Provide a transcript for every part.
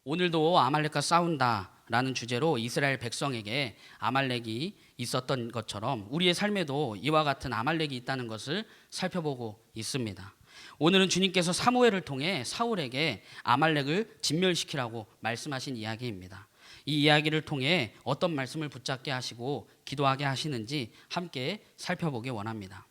오늘도 아말렉과 싸운다라는 주제로 이스라엘 백성에게 아말렉이 있었던 것처럼 우리의 삶에도 이와 같은 아말렉이 있다는 것을 살펴보고 있습니다. 오늘은 주님께서 사무엘을 통해 사울에게 아말렉을 진멸시키라고 말씀하신 이야기입니다. 이 이야기를 통해 어떤 말씀을 붙잡게 하시고 기도하게 하시는지 함께 살펴보기 원합니다.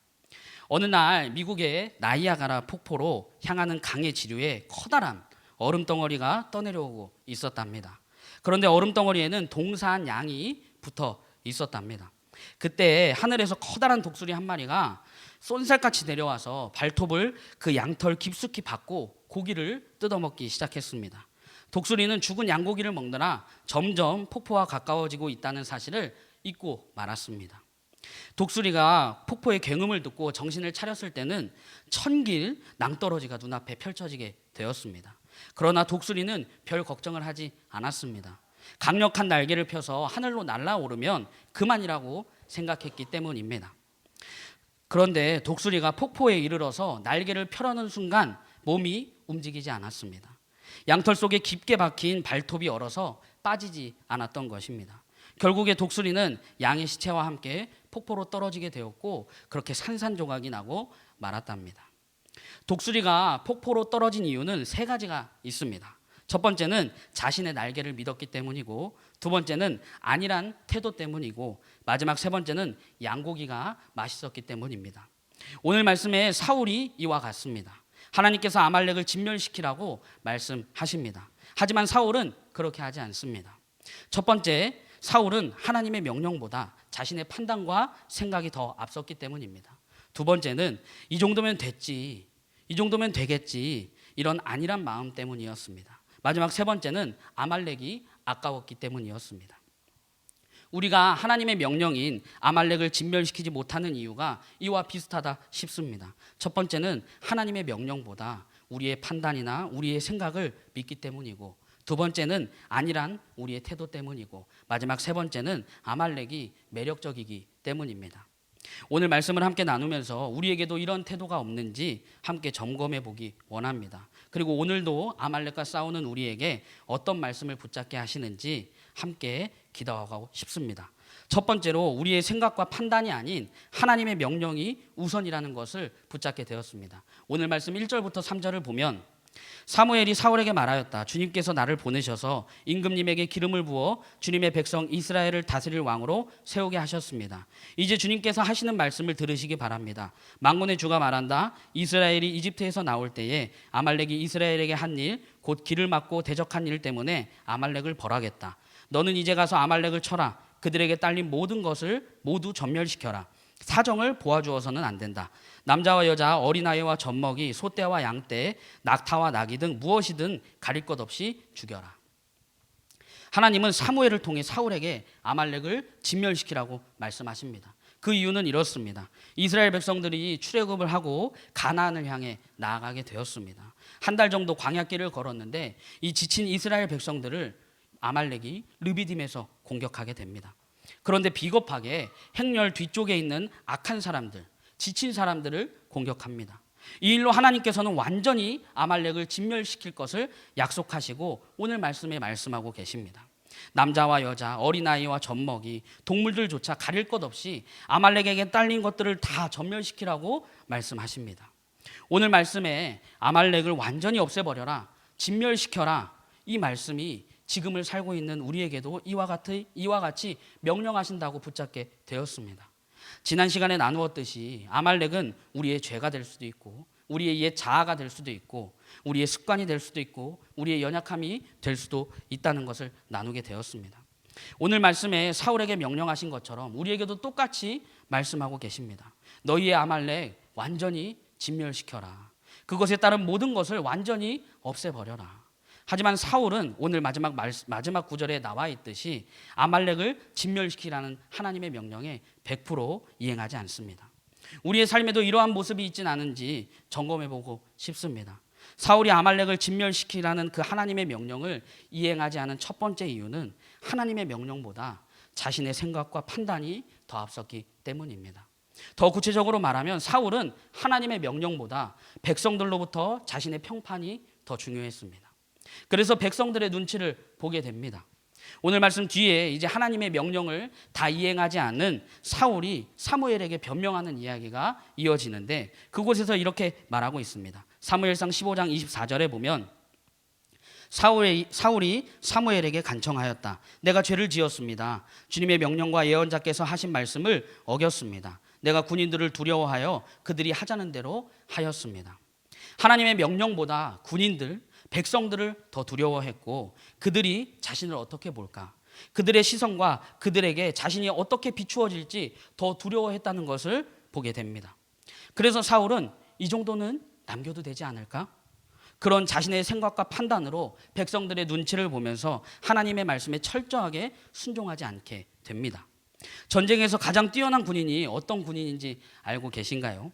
어느 날 미국의 나이아가라 폭포로 향하는 강의 지류에 커다란 얼음덩어리가 떠내려오고 있었답니다. 그런데 얼음덩어리에는 동사한 양이 붙어 있었답니다. 그때 하늘에서 커다란 독수리 한 마리가 쏜살같이 내려와서 발톱을 그 양털 깊숙이 박고 고기를 뜯어먹기 시작했습니다. 독수리는 죽은 양고기를 먹느라 점점 폭포와 가까워지고 있다는 사실을 잊고 말았습니다. 독수리가 폭포의 굉음을 듣고 정신을 차렸을 때는 천길 낭떠러지가 눈앞에 펼쳐지게 되었습니다. 그러나 독수리는 별 걱정을 하지 않았습니다. 강력한 날개를 펴서 하늘로 날아오르면 그만이라고 생각했기 때문입니다. 그런데 독수리가 폭포에 이르러서 날개를 펴려는 순간 몸이 움직이지 않았습니다. 양털 속에 깊게 박힌 발톱이 얼어서 빠지지 않았던 것입니다. 결국에 독수리는 양의 시체와 함께 폭포로 떨어지게 되었고 그렇게 산산조각이 나고 말았답니다. 독수리가 폭포로 떨어진 이유는 세 가지가 있습니다. 첫 번째는 자신의 날개를 믿었기 때문이고, 두 번째는 안일한 태도 때문이고, 마지막 세 번째는 양고기가 맛있었기 때문입니다. 오늘 말씀에 사울이 이와 같습니다. 하나님께서 아말렉을 진멸시키라고 말씀하십니다. 하지만 사울은 그렇게 하지 않습니다. 첫 번째, 사울은 하나님의 명령보다 자신의 판단과 생각이 더 앞섰기 때문입니다. 두 번째는 이 정도면 됐지, 이 정도면 되겠지, 이런 안일한 마음 때문이었습니다. 마지막 세 번째는 아말렉이 아까웠기 때문이었습니다. 우리가 하나님의 명령인 아말렉을 진멸시키지 못하는 이유가 이와 비슷하다 싶습니다. 첫 번째는 하나님의 명령보다 우리의 판단이나 우리의 생각을 믿기 때문이고, 두 번째는 안일한 우리의 태도 때문이고, 마지막 세 번째는 아말렉이 매력적이기 때문입니다. 오늘 말씀을 함께 나누면서 우리에게도 이런 태도가 없는지 함께 점검해 보기 원합니다. 그리고 오늘도 아말렉과 싸우는 우리에게 어떤 말씀을 붙잡게 하시는지 함께 기도하고 싶습니다. 첫 번째로 우리의 생각과 판단이 아닌 하나님의 명령이 우선이라는 것을 붙잡게 되었습니다. 오늘 말씀 1절부터 3절을 보면 사무엘이 사울에게 말하였다. 주님께서 나를 보내셔서 임금님에게 기름을 부어 주님의 백성 이스라엘을 다스릴 왕으로 세우게 하셨습니다. 이제 주님께서 하시는 말씀을 들으시기 바랍니다. 만군의 주가 말한다. 이스라엘이 이집트에서 나올 때에 아말렉이 이스라엘에게 한 일, 곧 길을 막고 대적한 일 때문에 아말렉을 벌하겠다. 너는 이제 가서 아말렉을 쳐라. 그들에게 딸린 모든 것을 모두 전멸시켜라. 사정을 보아주어서는 안 된다. 남자와 여자, 어린아이와 젖먹이, 소떼와 양떼, 낙타와 나귀 등 무엇이든 가릴 것 없이 죽여라. 하나님은 사무엘을 통해 사울에게 아말렉을 진멸시키라고 말씀하십니다. 그 이유는 이렇습니다. 이스라엘 백성들이 출애굽을 하고 가나안을 향해 나아가게 되었습니다. 한 달 정도 광야길을 걸었는데 이 지친 이스라엘 백성들을 아말렉이 르비딤에서 공격하게 됩니다. 그런데 비겁하게 행렬 뒤쪽에 있는 악한 사람들, 지친 사람들을 공격합니다. 이 일로 하나님께서는 완전히 아말렉을 진멸시킬 것을 약속하시고 오늘 말씀에 말씀하고 계십니다. 남자와 여자, 어린아이와 젖먹이, 동물들조차 가릴 것 없이 아말렉에게 딸린 것들을 다 전멸시키라고 말씀하십니다. 오늘 말씀에 아말렉을 완전히 없애버려라, 진멸시켜라, 이 말씀이 지금을 살고 있는 우리에게도 이와 같이 명령하신다고 붙잡게 되었습니다. 지난 시간에 나누었듯이 아말렉은 우리의 죄가 될 수도 있고, 우리의 옛 자아가 될 수도 있고, 우리의 습관이 될 수도 있고, 우리의 연약함이 될 수도 있다는 것을 나누게 되었습니다. 오늘 말씀에 사울에게 명령하신 것처럼 우리에게도 똑같이 말씀하고 계십니다. 너희의 아말렉 완전히 진멸시켜라. 그것에 따른 모든 것을 완전히 없애버려라. 하지만 사울은 오늘 마지막 구절에 나와 있듯이 아말렉을 진멸시키라는 하나님의 명령에 100% 이행하지 않습니다. 우리의 삶에도 이러한 모습이 있진 않은지 점검해보고 싶습니다. 사울이 아말렉을 진멸시키라는 그 하나님의 명령을 이행하지 않은 첫 번째 이유는 하나님의 명령보다 자신의 생각과 판단이 더 앞섰기 때문입니다. 더 구체적으로 말하면 사울은 하나님의 명령보다 백성들로부터 자신의 평판이 더 중요했습니다. 그래서 백성들의 눈치를 보게 됩니다. 오늘 말씀 뒤에 이제 하나님의 명령을 다 이행하지 않는 사울이 사무엘에게 변명하는 이야기가 이어지는데, 그곳에서 이렇게 말하고 있습니다. 사무엘상 15장 24절에 보면 사울이 사무엘에게 간청하였다. 내가 죄를 지었습니다. 주님의 명령과 예언자께서 하신 말씀을 어겼습니다. 내가 군인들을 두려워하여 그들이 하자는 대로 하였습니다. 하나님의 명령보다 군인들, 백성들을 더 두려워했고, 그들이 자신을 어떻게 볼까, 그들의 시선과 그들에게 자신이 어떻게 비추어질지 더 두려워했다는 것을 보게 됩니다. 그래서 사울은 이 정도는 남겨도 되지 않을까? 그런 자신의 생각과 판단으로 백성들의 눈치를 보면서 하나님의 말씀에 철저하게 순종하지 않게 됩니다. 전쟁에서 가장 뛰어난 군인이 어떤 군인인지 알고 계신가요?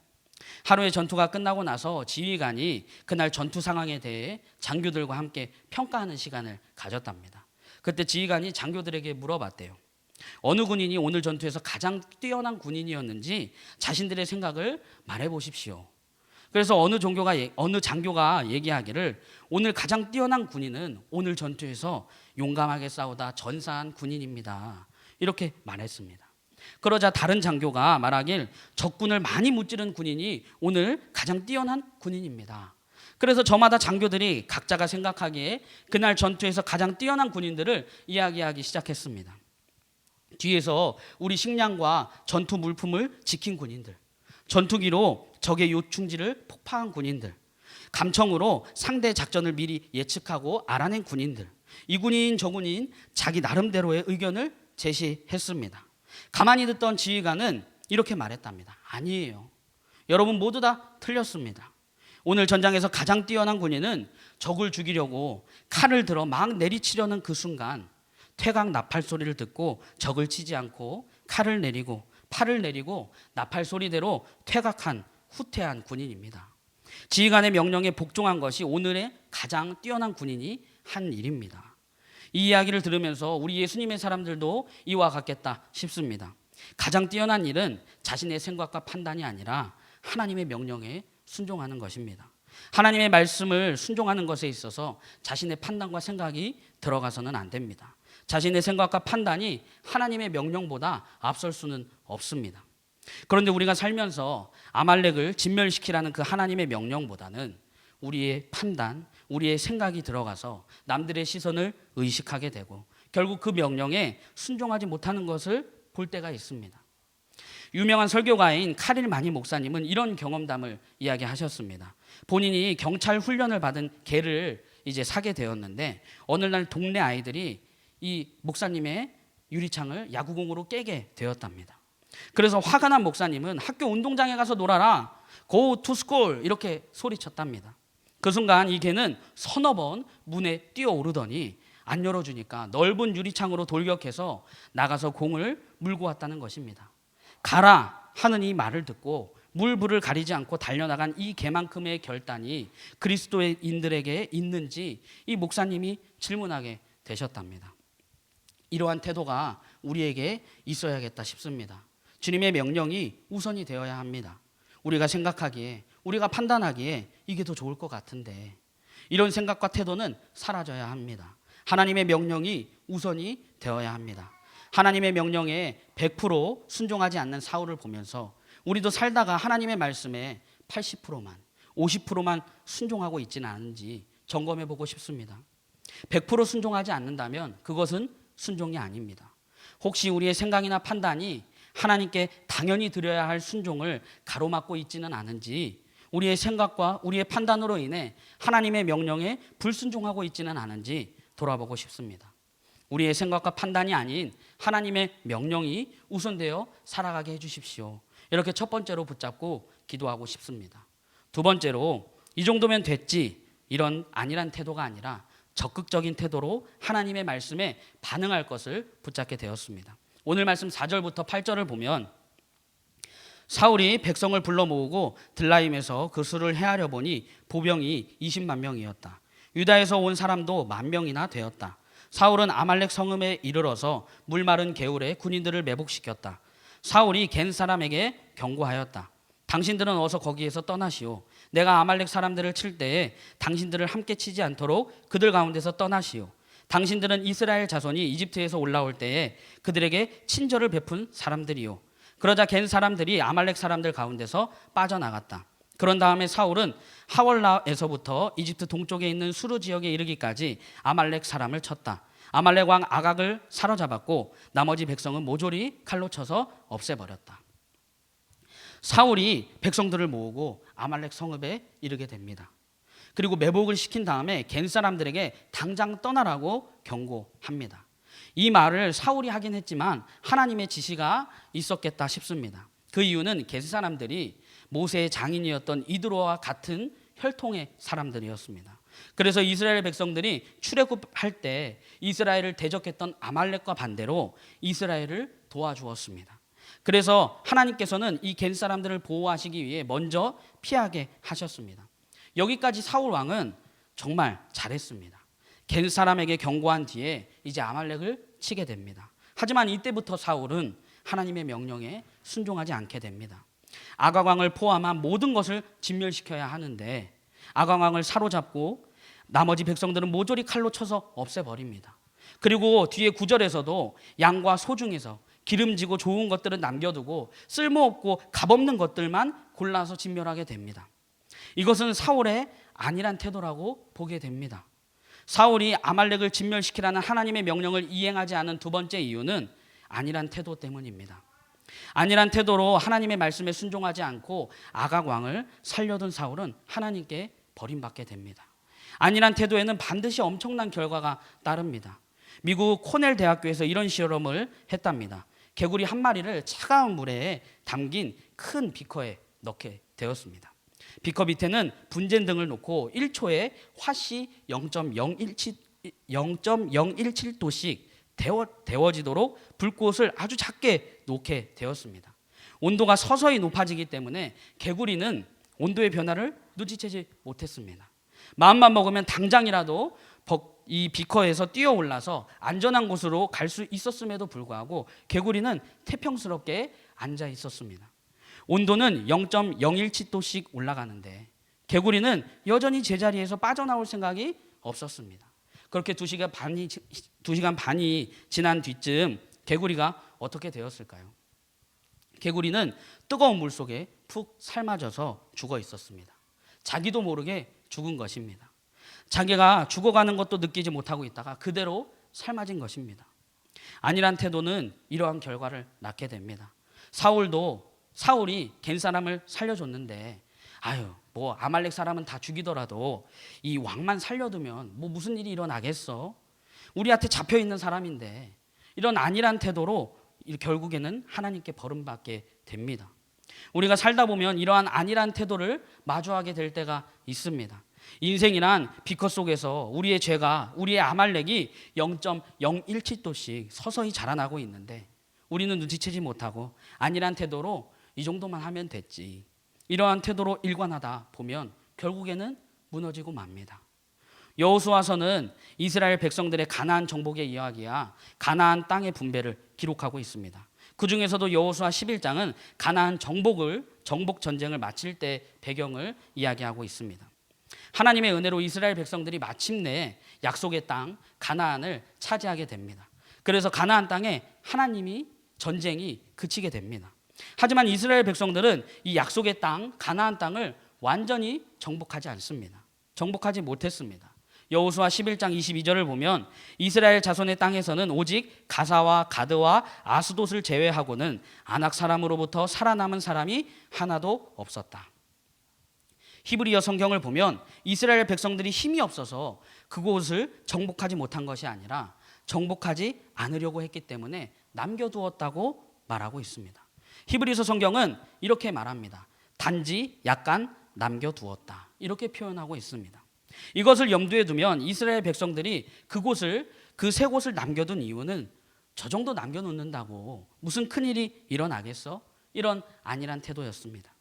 하루의 전투가 끝나고 나서 지휘관이 그날 전투 상황에 대해 장교들과 함께 평가하는 시간을 가졌답니다. 그때 지휘관이 장교들에게 물어봤대요. 어느 군인이 오늘 전투에서 가장 뛰어난 군인이었는지 자신들의 생각을 말해보십시오. 그래서 어느 장교가 얘기하기를 오늘 가장 뛰어난 군인은 오늘 전투에서 용감하게 싸우다 전사한 군인입니다. 이렇게 말했습니다. 그러자 다른 장교가 말하길 적군을 많이 무찌른 군인이 오늘 가장 뛰어난 군인입니다. 그래서 저마다 장교들이 각자가 생각하기에 그날 전투에서 가장 뛰어난 군인들을 이야기하기 시작했습니다. 뒤에서 우리 식량과 전투 물품을 지킨 군인들, 전투기로 적의 요충지를 폭파한 군인들, 감청으로 상대 작전을 미리 예측하고 알아낸 군인들, 이 군인 저 군인 자기 나름대로의 의견을 제시했습니다. 가만히 듣던 지휘관은 이렇게 말했답니다. 아니에요. 여러분 모두 다 틀렸습니다. 오늘 전장에서 가장 뛰어난 군인은 적을 죽이려고 칼을 들어 막 내리치려는 그 순간 퇴각 나팔 소리를 듣고 적을 치지 않고 칼을 내리고 팔을 내리고 나팔 소리대로 퇴각한 후퇴한 군인입니다. 지휘관의 명령에 복종한 것이 오늘의 가장 뛰어난 군인이 한 일입니다. 이 이야기를 들으면서 우리 예수님의 사람들도 이와 같겠다 싶습니다. 가장 뛰어난 일은 자신의 생각과 판단이 아니라 하나님의 명령에 순종하는 것입니다. 하나님의 말씀을 순종하는 것에 있어서 자신의 판단과 생각이 들어가서는 안 됩니다. 자신의 생각과 판단이 하나님의 명령보다 앞설 수는 없습니다. 그런데 우리가 살면서 아말렉을 진멸시키라는 그 하나님의 명령보다는 우리의 판단, 우리의 생각이 들어가서 남들의 시선을 의식하게 되고 결국 그 명령에 순종하지 못하는 것을 볼 때가 있습니다. 유명한 설교가인 카릴 마니 목사님은 이런 경험담을 이야기하셨습니다. 본인이 경찰 훈련을 받은 개를 이제 사게 되었는데 어느 날 동네 아이들이 이 목사님의 유리창을 야구공으로 깨게 되었답니다. 그래서 화가 난 목사님은 학교 운동장에 가서 놀아라, Go to school 이렇게 소리쳤답니다. 그 순간 이 개는 서너 번 문에 뛰어오르더니 안 열어주니까 넓은 유리창으로 돌격해서 나가서 공을 물고 왔다는 것입니다. 가라 하는 이 말을 듣고 물불을 가리지 않고 달려나간 이 개만큼의 결단이 그리스도인들에게 있는지 이 목사님이 질문하게 되셨답니다. 이러한 태도가 우리에게 있어야겠다 싶습니다. 주님의 명령이 우선이 되어야 합니다. 우리가 생각하기에, 우리가 판단하기에 이게 더 좋을 것 같은데 이런 생각과 태도는 사라져야 합니다. 하나님의 명령이 우선이 되어야 합니다. 하나님의 명령에 100% 순종하지 않는 사울을 보면서 우리도 살다가 하나님의 말씀에 80%만, 50%만 순종하고 있지는 않은지 점검해 보고 싶습니다. 100% 순종하지 않는다면 그것은 순종이 아닙니다. 혹시 우리의 생각이나 판단이 하나님께 당연히 드려야 할 순종을 가로막고 있지는 않은지, 우리의 생각과 우리의 판단으로 인해 하나님의 명령에 불순종하고 있지는 않은지 돌아보고 싶습니다. 우리의 생각과 판단이 아닌 하나님의 명령이 우선되어 살아가게 해주십시오. 이렇게 첫 번째로 붙잡고 기도하고 싶습니다. 두 번째로 이 정도면 됐지 이런 안일한 태도가 아니라 적극적인 태도로 하나님의 말씀에 반응할 것을 붙잡게 되었습니다. 오늘 말씀 4절부터 8절을 보면 사울이 백성을 불러 모으고 들라임에서 그 수를 헤아려 보니 보병이 20만 명이었다. 유다에서 온 사람도 10,000명이나 되었다. 사울은 아말렉 성읍에 이르러서 물마른 개울에 군인들을 매복시켰다. 사울이 겐 사람에게 경고하였다. 당신들은 어서 거기에서 떠나시오. 내가 아말렉 사람들을 칠 때에 당신들을 함께 치지 않도록 그들 가운데서 떠나시오. 당신들은 이스라엘 자손이 이집트에서 올라올 때에 그들에게 친절을 베푼 사람들이요. 그러자 겐 사람들이 아말렉 사람들 가운데서 빠져나갔다. 그런 다음에 사울은 하월라에서부터 이집트 동쪽에 있는 수르 지역에 이르기까지 아말렉 사람을 쳤다. 아말렉 왕 아각을 사로잡았고 나머지 백성은 모조리 칼로 쳐서 없애버렸다. 사울이 백성들을 모으고 아말렉 성읍에 이르게 됩니다. 그리고 매복을 시킨 다음에 겐 사람들에게 당장 떠나라고 경고합니다. 이 말을 사울이 하긴 했지만 하나님의 지시가 있었겠다 싶습니다. 그 이유는 겐 사람들이 모세의 장인이었던 이드로와 같은 혈통의 사람들이었습니다. 그래서 이스라엘 백성들이 출애굽할 때 이스라엘을 대적했던 아말렉과 반대로 이스라엘을 도와주었습니다. 그래서 하나님께서는 이 겐 사람들을 보호하시기 위해 먼저 피하게 하셨습니다. 여기까지 사울 왕은 정말 잘했습니다. 겐 사람에게 경고한 뒤에 이제 아말렉을 치게 됩니다. 하지만 이때부터 사울은 하나님의 명령에 순종하지 않게 됩니다. 아각 왕을 포함한 모든 것을 진멸시켜야 하는데 아각 왕을 사로잡고 나머지 백성들은 모조리 칼로 쳐서 없애버립니다. 그리고 뒤에 9절에서도 양과 소 중에서 기름지고 좋은 것들은 남겨두고 쓸모없고 값없는 것들만 골라서 진멸하게 됩니다. 이것은 사울의 안일한 태도라고 보게 됩니다. 사울이 아말렉을 진멸시키라는 하나님의 명령을 이행하지 않은 두 번째 이유는 안일한 태도 때문입니다. 안일한 태도로 하나님의 말씀에 순종하지 않고 아각 왕을 살려둔 사울은 하나님께 버림받게 됩니다. 안일한 태도에는 반드시 엄청난 결과가 따릅니다. 미국 코넬 대학교에서 이런 실험을 했답니다. 개구리 한 마리를 차가운 물에 담긴 큰 비커에 넣게 되었습니다. 비커 밑에는 분젠 등을 놓고 1초에 화씨 0.017도씩 데워지도록 불꽃을 아주 작게 놓게 되었습니다. 온도가 서서히 높아지기 때문에 개구리는 온도의 변화를 눈치채지 못했습니다. 마음만 먹으면 당장이라도 이 비커에서 뛰어올라서 안전한 곳으로 갈 수 있었음에도 불구하고 개구리는 태평스럽게 앉아 있었습니다. 온도는 0.017도씩 올라가는데 개구리는 여전히 제자리에서 빠져나올 생각이 없었습니다. 그렇게 2시간 반이 지난 뒤쯤 개구리가 어떻게 되었을까요? 개구리는 뜨거운 물 속에 푹 삶아져서 죽어 있었습니다. 자기도 모르게 죽은 것입니다. 자기가 죽어가는 것도 느끼지 못하고 있다가 그대로 삶아진 것입니다. 안일한 태도는 이러한 결과를 낳게 됩니다. 사울이 겐 사람을 살려줬는데 뭐 아말렉 사람은 다 죽이더라도 이 왕만 살려두면 뭐 무슨 일이 일어나겠어? 우리한테 잡혀있는 사람인데 이런 안일한 태도로 결국에는 하나님께 버림받게 됩니다. 우리가 살다 보면 이러한 안일한 태도를 마주하게 될 때가 있습니다. 인생이란 비커 속에서 우리의 죄가, 우리의 아말렉이 0.017도씩 서서히 자라나고 있는데 우리는 눈치채지 못하고 안일한 태도로 이 정도만 하면 됐지, 이러한 태도로 일관하다 보면 결국에는 무너지고 맙니다. 여호수아서는 이스라엘 백성들의 가나안 정복의 이야기야 가나안 땅의 분배를 기록하고 있습니다. 그 중에서도 여호수아 11장은 가나안 정복 전쟁을 마칠 때 배경을 이야기하고 있습니다. 하나님의 은혜로 이스라엘 백성들이 마침내 약속의 땅 가나안을 차지하게 됩니다. 그래서 가나안 땅에 하나님이 전쟁이 그치게 됩니다. 하지만 이스라엘 백성들은 이 약속의 땅 가나안 땅을 완전히 정복하지 않습니다. 정복하지 못했습니다. 여호수아 11장 22절을 보면 이스라엘 자손의 땅에서는 오직 가사와 가드와 아스돗을 제외하고는 아낙 사람으로부터 살아남은 사람이 하나도 없었다. 히브리어 성경을 보면 이스라엘 백성들이 힘이 없어서 그곳을 정복하지 못한 것이 아니라 정복하지 않으려고 했기 때문에 남겨두었다고 말하고 있습니다. 히브리서 성경은 이렇게 말합니다. 단지 약간 남겨두었다, 이렇게 표현하고 있습니다. 이것을 염두에 두면 이스라엘 백성들이 그 세 곳을 남겨둔 이유는 저 정도 남겨놓는다고 무슨 큰일이 일어나겠어? 이런 안일한 태도였습니다.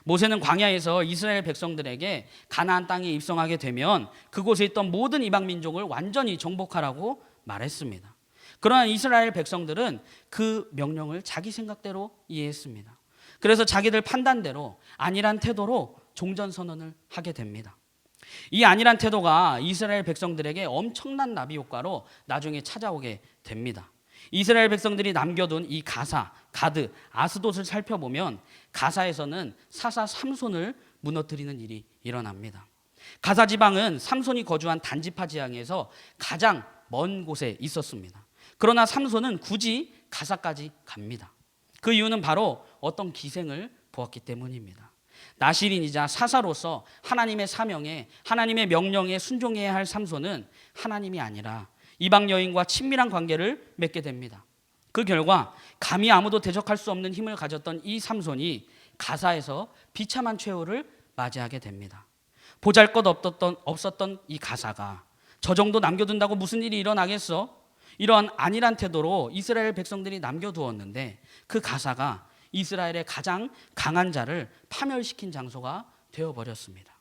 모세는 광야에서 이스라엘 백성들에게 가나안 땅에 입성하게 되면 그곳에 있던 모든 이방 민족을 완전히 정복하라고 말했습니다. 그러나 이스라엘 백성들은 그 명령을 자기 생각대로 이해했습니다. 그래서 자기들 판단대로 안일한 태도로 종전선언을 하게 됩니다. 이 안일한 태도가 이스라엘 백성들에게 엄청난 나비 효과로 나중에 찾아오게 됩니다. 이스라엘 백성들이 남겨둔 이 가사, 가드, 아스돗을 살펴보면 가사에서는 사사 삼손을 무너뜨리는 일이 일어납니다. 가사 지방은 삼손이 거주한 단지파 지방에서 가장 먼 곳에 있었습니다. 그러나 삼손은 굳이 가사까지 갑니다. 그 이유는 바로 어떤 기생을 보았기 때문입니다. 나실인이자 사사로서 하나님의 사명에, 하나님의 명령에 순종해야 할 삼손은 하나님이 아니라 이방 여인과 친밀한 관계를 맺게 됩니다. 그 결과 감히 아무도 대적할 수 없는 힘을 가졌던 이 삼손이 가사에서 비참한 최후를 맞이하게 됩니다. 보잘것없었던 이 가사가 저 정도 남겨둔다고 무슨 일이 일어나겠어? 이러한 안일한 태도로 이스라엘 백성들이 남겨두었는데 그 가사가 이스라엘의 가장 강한 자를 파멸시킨 장소가 되어버렸습니다.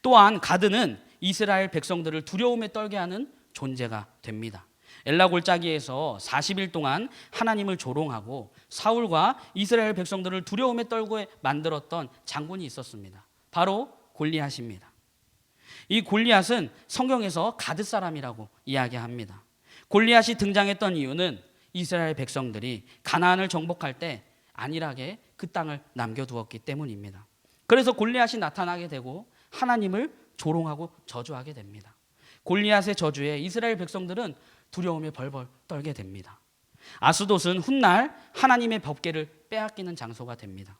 또한 가드는 이스라엘 백성들을 두려움에 떨게 하는 존재가 됩니다. 엘라 골짜기에서 40일 동안 하나님을 조롱하고 사울과 이스라엘 백성들을 두려움에 떨게 만들었던 장군이 있었습니다. 바로 골리앗입니다. 이 골리앗은 성경에서 가드 사람이라고 이야기합니다. 골리앗이 등장했던 이유는 이스라엘 백성들이 가나안을 정복할 때 안일하게 그 땅을 남겨두었기 때문입니다. 그래서 골리앗이 나타나게 되고 하나님을 조롱하고 저주하게 됩니다. 골리앗의 저주에 이스라엘 백성들은 두려움에 벌벌 떨게 됩니다. 아스돗은 훗날 하나님의 법궤를 빼앗기는 장소가 됩니다.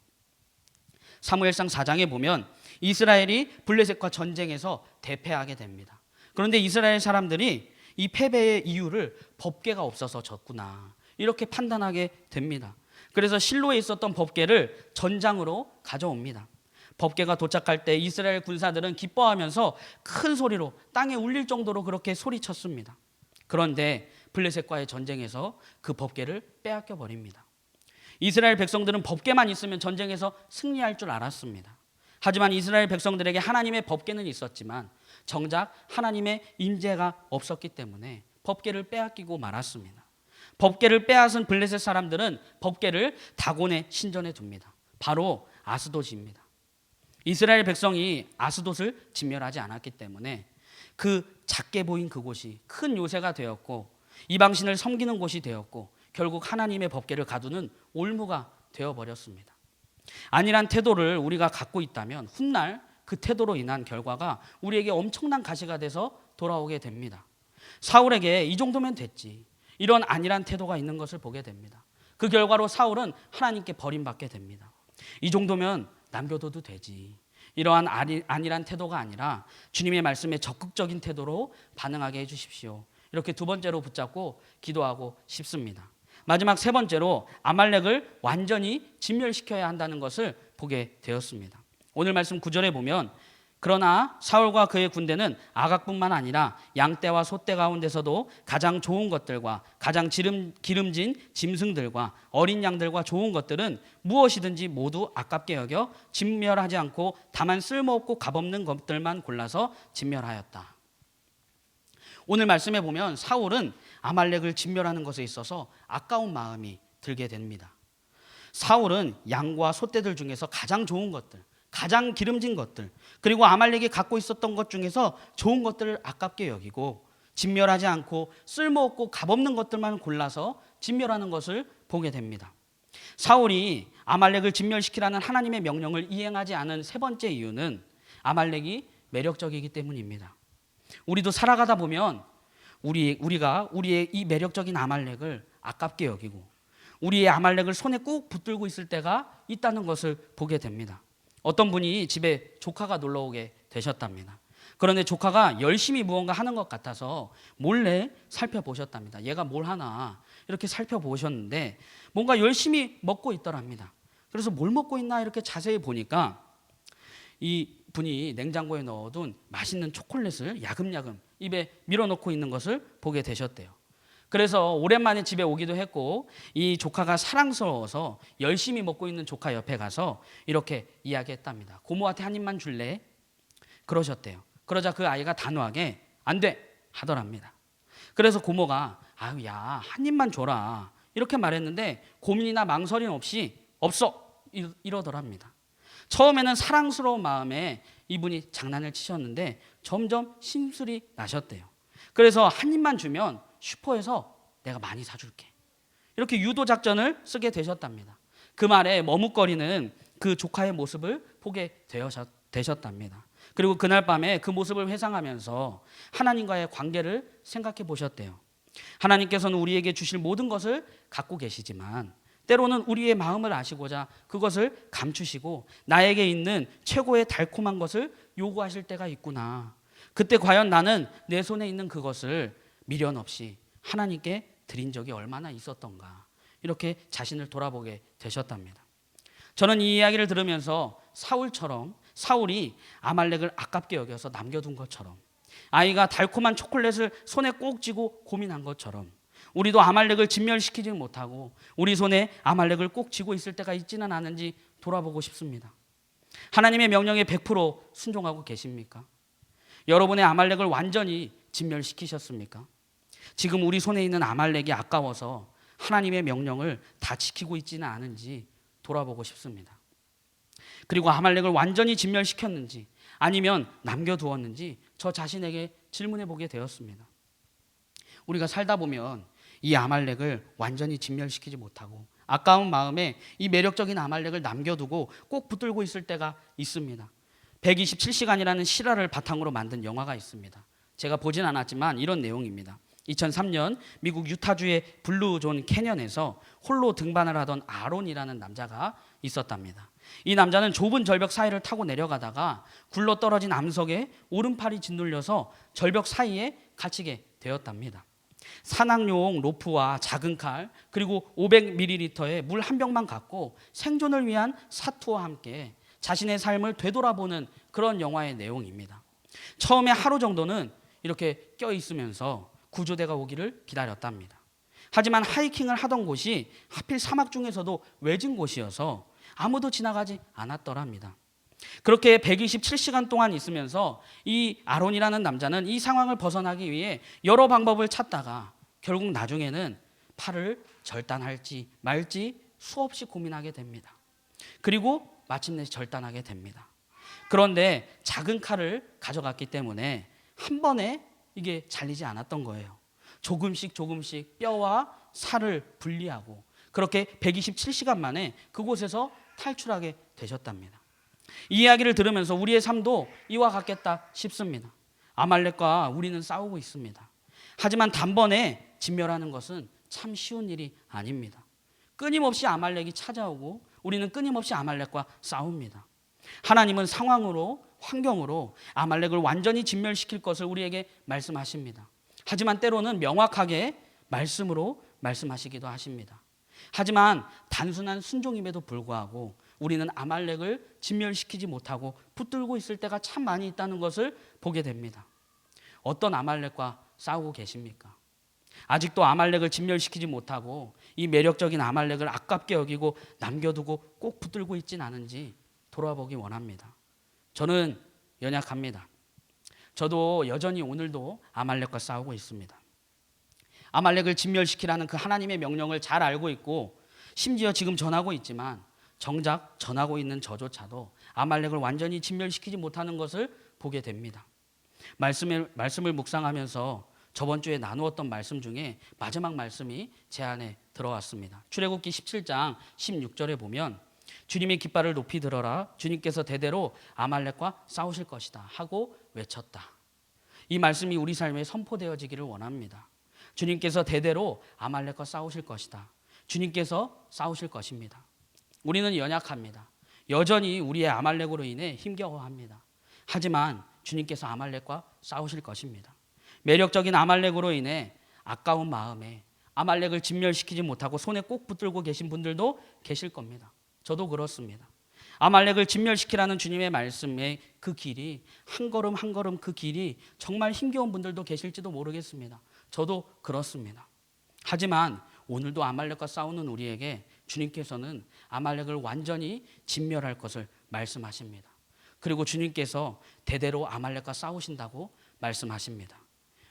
사무엘상 4장에 보면 이스라엘이 블레셋과 전쟁에서 대패하게 됩니다. 그런데 이스라엘 사람들이 이 패배의 이유를 법궤가 없어서 졌구나 이렇게 판단하게 됩니다. 그래서 실로에 있었던 법궤를 전장으로 가져옵니다. 법궤가 도착할 때 이스라엘 군사들은 기뻐하면서 큰 소리로 땅에 울릴 정도로 그렇게 소리쳤습니다. 그런데 블레셋과의 전쟁에서 그 법궤를 빼앗겨 버립니다. 이스라엘 백성들은 법궤만 있으면 전쟁에서 승리할 줄 알았습니다. 하지만 이스라엘 백성들에게 하나님의 법궤는 있었지만 정작 하나님의 임재가 없었기 때문에 법궤를 빼앗기고 말았습니다. 법궤를 빼앗은 블레셋 사람들은 법궤를 다곤의 신전에 둡니다. 바로 아스돗입니다. 이스라엘 백성이 아스돗을 진멸하지 않았기 때문에 그 작게 보인 그곳이 큰 요새가 되었고 이방신을 섬기는 곳이 되었고 결국 하나님의 법궤를 가두는 올무가 되어버렸습니다. 안일한 태도를 우리가 갖고 있다면 훗날 그 태도로 인한 결과가 우리에게 엄청난 가시가 돼서 돌아오게 됩니다. 사울에게 이 정도면 됐지 이런 안일한 태도가 있는 것을 보게 됩니다. 그 결과로 사울은 하나님께 버림받게 됩니다. 이 정도면 남겨둬도 되지 이러한 안일한 태도가 아니라 주님의 말씀에 적극적인 태도로 반응하게 해주십시오. 이렇게 두 번째로 붙잡고 기도하고 싶습니다. 마지막 세 번째로 아말렉을 완전히 진멸시켜야 한다는 것을 보게 되었습니다. 오늘 말씀 9절에 보면 그러나 사울과 그의 군대는 아각뿐만 아니라 양떼와 소떼 가운데서도 가장 좋은 것들과 가장 기름진 짐승들과 어린 양들과 좋은 것들은 무엇이든지 모두 아깝게 여겨 진멸하지 않고 다만 쓸모없고 값없는 것들만 골라서 진멸하였다. 오늘 말씀에 보면 사울은 아말렉을 진멸하는 것에 있어서 아까운 마음이 들게 됩니다. 사울은 양과 소떼들 중에서 가장 좋은 것들, 가장 기름진 것들, 그리고 아말렉이 갖고 있었던 것 중에서 좋은 것들을 아깝게 여기고 진멸하지 않고 쓸모없고 값없는 것들만 골라서 진멸하는 것을 보게 됩니다. 사울이 아말렉을 진멸시키라는 하나님의 명령을 이행하지 않은 세 번째 이유는 아말렉이 매력적이기 때문입니다. 우리도 살아가다 보면 우리가 우리의 이 매력적인 아말렉을 아깝게 여기고 우리의 아말렉을 손에 꼭 붙들고 있을 때가 있다는 것을 보게 됩니다. 어떤 분이 집에 조카가 놀러 오게 되셨답니다. 그런데 조카가 열심히 무언가 하는 것 같아서 몰래 살펴보셨답니다. 얘가 뭘 하나 이렇게 살펴보셨는데 뭔가 열심히 먹고 있더랍니다. 그래서 뭘 먹고 있나 이렇게 자세히 보니까 이 분이 냉장고에 넣어둔 맛있는 초콜릿을 야금야금 입에 밀어넣고 있는 것을 보게 되셨대요. 그래서 오랜만에 집에 오기도 했고 이 조카가 사랑스러워서 열심히 먹고 있는 조카 옆에 가서 이렇게 이야기했답니다. 고모한테 한 입만 줄래? 그러셨대요. 그러자 그 아이가 단호하게 안 돼 하더랍니다. 그래서 고모가 아유 야 한 입만 줘라 이렇게 말했는데 고민이나 망설임 없이 없어 이러더랍니다. 처음에는 사랑스러운 마음에 이분이 장난을 치셨는데 점점 심술이 나셨대요. 그래서 한 입만 주면 슈퍼에서 내가 많이 사줄게, 이렇게 유도 작전을 쓰게 되셨답니다. 그 말에 머뭇거리는 그 조카의 모습을 보게 되셨답니다. 그리고 그날 밤에 그 모습을 회상하면서 하나님과의 관계를 생각해 보셨대요. 하나님께서는 우리에게 주실 모든 것을 갖고 계시지만 때로는 우리의 마음을 아시고자 그것을 감추시고 나에게 있는 최고의 달콤한 것을 요구하실 때가 있구나. 그때 과연 나는 내 손에 있는 그것을 미련 없이 하나님께 드린 적이 얼마나 있었던가, 이렇게 자신을 돌아보게 되셨답니다. 저는 이 이야기를 들으면서 사울이 아말렉을 아깝게 여겨서 남겨둔 것처럼, 아이가 달콤한 초콜릿을 손에 꼭 쥐고 고민한 것처럼 우리도 아말렉을 진멸시키지 못하고 우리 손에 아말렉을 꼭 쥐고 있을 때가 있지는 않은지 돌아보고 싶습니다. 하나님의 명령에 100% 순종하고 계십니까? 여러분의 아말렉을 완전히 진멸시키셨습니까? 지금 우리 손에 있는 아말렉이 아까워서 하나님의 명령을 다 지키고 있지는 않은지 돌아보고 싶습니다. 그리고 아말렉을 완전히 진멸시켰는지 아니면 남겨두었는지 저 자신에게 질문해 보게 되었습니다. 우리가 살다 보면 이 아말렉을 완전히 진멸시키지 못하고 아까운 마음에 이 매력적인 아말렉을 남겨두고 꼭 붙들고 있을 때가 있습니다. 127시간이라는 실화를 바탕으로 만든 영화가 있습니다. 제가 보진 않았지만 이런 내용입니다. 2003년 미국 유타주의 블루존 캐년에서 홀로 등반을 하던 아론이라는 남자가 있었답니다. 이 남자는 좁은 절벽 사이를 타고 내려가다가 굴러떨어진 암석에 오른팔이 짓눌려서 절벽 사이에 갇히게 되었답니다. 산악용 로프와 작은 칼 그리고 500ml의 물 한 병만 갖고 생존을 위한 사투와 함께 자신의 삶을 되돌아보는 그런 영화의 내용입니다. 처음에 하루 정도는 이렇게 껴있으면서 구조대가 오기를 기다렸답니다. 하지만 하이킹을 하던 곳이 하필 사막 중에서도 외진 곳이어서 아무도 지나가지 않았더랍니다. 그렇게 127시간 동안 있으면서 이 아론이라는 남자는 이 상황을 벗어나기 위해 여러 방법을 찾다가 결국 나중에는 팔을 절단할지 말지 수없이 고민하게 됩니다. 그리고 마침내 절단하게 됩니다. 그런데 작은 칼을 가져갔기 때문에 한 번에 이게 잘리지 않았던 거예요. 조금씩 뼈와 살을 분리하고 그렇게 127시간 만에 그곳에서 탈출하게 되셨답니다. 이 이야기를 들으면서 우리의 삶도 이와 같겠다 싶습니다. 아말렉과 우리는 싸우고 있습니다. 하지만 단번에 진멸하는 것은 참 쉬운 일이 아닙니다. 끊임없이 아말렉이 찾아오고 우리는 끊임없이 아말렉과 싸웁니다. 하나님은 상황으로 환경으로 아말렉을 완전히 진멸시킬 것을 우리에게 말씀하십니다. 하지만 때로는 명확하게 말씀으로 말씀하시기도 하십니다. 하지만 단순한 순종임에도 불구하고 우리는 아말렉을 진멸시키지 못하고 붙들고 있을 때가 참 많이 있다는 것을 보게 됩니다. 어떤 아말렉과 싸우고 계십니까? 아직도 아말렉을 진멸시키지 못하고 이 매력적인 아말렉을 아깝게 여기고 남겨두고 꼭 붙들고 있진 않은지 돌아보기 원합니다. 저는 연약합니다. 저도 여전히 오늘도 아말렉과 싸우고 있습니다. 아말렉을 진멸시키라는 그 하나님의 명령을 잘 알고 있고 심지어 지금 전하고 있지만 정작 전하고 있는 저조차도 아말렉을 완전히 진멸시키지 못하는 것을 보게 됩니다. 말씀을 묵상하면서 저번 주에 나누었던 말씀 중에 마지막 말씀이 제 안에 들어왔습니다. 출애굽기 17장 16절에 보면 주님의 깃발을 높이 들어라, 주님께서 대대로 아말렉과 싸우실 것이다 하고 외쳤다. 이 말씀이 우리 삶에 선포되어지기를 원합니다. 주님께서 대대로 아말렉과 싸우실 것이다. 주님께서 싸우실 것입니다. 우리는 연약합니다. 여전히 우리의 아말렉으로 인해 힘겨워합니다. 하지만 주님께서 아말렉과 싸우실 것입니다. 매력적인 아말렉으로 인해 아까운 마음에 아말렉을 진멸시키지 못하고 손에 꼭 붙들고 계신 분들도 계실 겁니다. 저도 그렇습니다. 아말렉을 진멸시키라는 주님의 말씀의 그 길이 한 걸음 한 걸음 그 길이 정말 힘겨운 분들도 계실지도 모르겠습니다. 저도 그렇습니다. 하지만 오늘도 아말렉과 싸우는 우리에게 주님께서는 아말렉을 완전히 진멸할 것을 말씀하십니다. 그리고 주님께서 대대로 아말렉과 싸우신다고 말씀하십니다.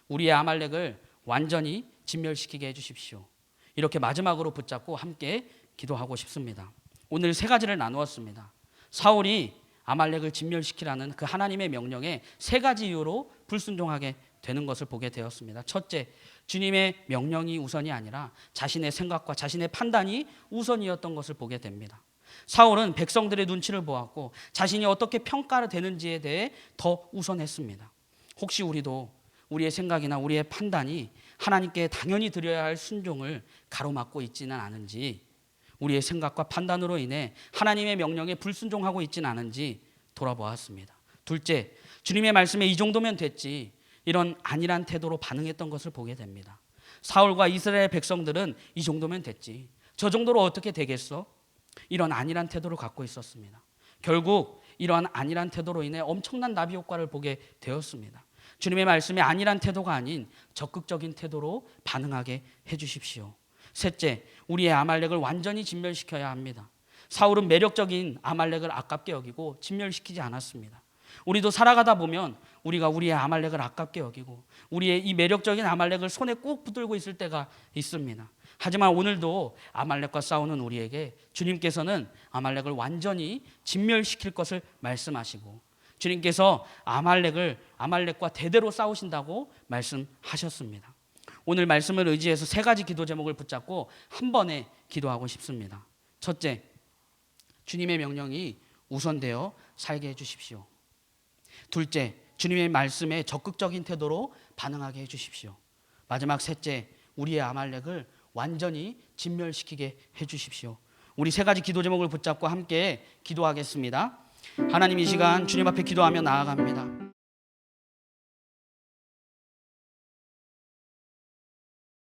우리의 아말렉을 완전히 진멸시키게 해주십시오. 이렇게 마지막으로 붙잡고 함께 기도하고 싶습니다. 오늘 세 가지를 나누었습니다. 사울이 아말렉을 진멸시키라는 그 하나님의 명령에 세 가지 이유로 불순종하게 되는 것을 보게 되었습니다. 첫째, 주님의 명령이 우선이 아니라 자신의 생각과 자신의 판단이 우선이었던 것을 보게 됩니다. 사울은 백성들의 눈치를 보았고 자신이 어떻게 평가되는지에 대해 더 우선했습니다. 혹시 우리도 우리의 생각이나 우리의 판단이 하나님께 당연히 드려야 할 순종을 가로막고 있지는 않은지, 우리의 생각과 판단으로 인해 하나님의 명령에 불순종하고 있지는 않은지 돌아보았습니다. 둘째, 주님의 말씀에 이 정도면 됐지, 이런 안일한 태도로 반응했던 것을 보게 됩니다. 사울과 이스라엘 백성들은 이 정도면 됐지, 저 정도로 어떻게 되겠어? 이런 안일한 태도를 갖고 있었습니다. 결국 이러한 안일한 태도로 인해 엄청난 나비 효과를 보게 되었습니다. 주님의 말씀에 안일한 태도가 아닌 적극적인 태도로 반응하게 해주십시오. 셋째, 우리의 아말렉을 완전히 진멸시켜야 합니다. 사울은 매력적인 아말렉을 아깝게 여기고 진멸시키지 않았습니다. 우리도 살아가다 보면 우리가 우리의 아말렉을 아깝게 여기고 우리의 이 매력적인 아말렉을 손에 꼭 붙들고 있을 때가 있습니다. 하지만 오늘도 아말렉과 싸우는 우리에게 주님께서는 아말렉을 완전히 진멸시킬 것을 말씀하시고, 주님께서 아말렉과 대대로 싸우신다고 말씀하셨습니다. 오늘 말씀을 의지해서 세 가지 기도 제목을 붙잡고 한 번에 기도하고 싶습니다. 첫째, 주님의 명령이 우선되어 살게 해주십시오. 둘째, 주님의 말씀에 적극적인 태도로 반응하게 해주십시오. 마지막 셋째, 우리의 아말렉을 완전히 진멸시키게 해주십시오. 우리 세 가지 기도 제목을 붙잡고 함께 기도하겠습니다. 하나님, 이 시간 주님 앞에 기도하며 나아갑니다.